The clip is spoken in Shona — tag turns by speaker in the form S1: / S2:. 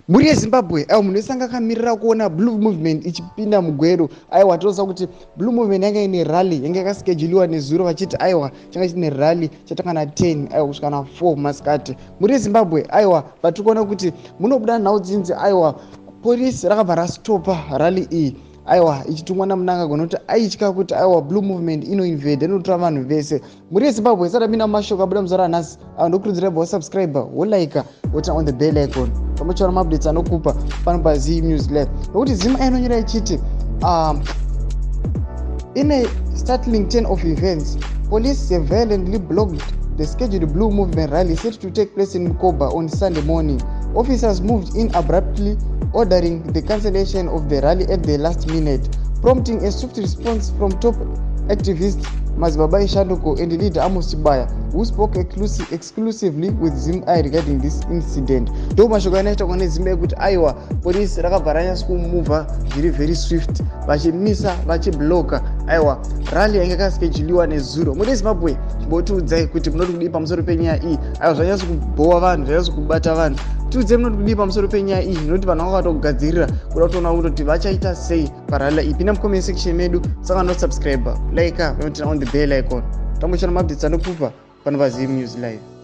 S1: muri yeZimbabwe munhu wese anga akamirira kuona blue movement ichipinda mugwero. Aiwa toza kuti blue movement yanga ine rally yanga yakascheduliwa nezuro vachiti aiwa changa chine rally chatanga na 10 aiwa kusvika na 4 masikati muri yeZimbabwe. Aiwa vatiri kuona kuti munobuda nhau dzinzi aiwa polisi rakabva rastopa rally iyi aiwa ichitumwa namnangagwa nokuti aitya kuti aiwa blue movement inoinvade inotora vanhu vese muri yeZimbabwe. Isati apinda mashoko abuda muzara anhasi ndokurudzira wasubscriber wolike woturn on the bell icon pamochiona maupdates anokupa pano paZim News Live nokuti Zim inonyora ichiti in a startling turn of events, police have violently blocked the scheduled blue movement rally set to take place in Mkoba on Sunday morning. Officers moved in abruptly, ordering the cancellation of the rally at the last minute, prompting a swift response from top activists Mazibabai Shandoko and leader Amos Chibaya, who spoke exclusively with Zim regarding this incident. Do mashoko anaita kune Zim kuti aiwa police rakabva ranyasa kumova very swift vachimisa vachibloka aiwa rally yanga yakascheduliwa nezuro. Muri Zimbabwe chibotiudzai kuti munoti kudii pamusoro penyaya iyi. Aiwa zvanyasa kubhowa vanhu zvanyasa kubata vanhu. Tiudzei munoti kudii pamusoro penyaya iyi nokuti vanhu vanga vatogadzirira kuda kutoona kuti vachaita sei parally iyi. Pinda mucomment section medu saka no subscribe like on the bell icon. Tamuchona maupdates anokupa pano paZim News Live.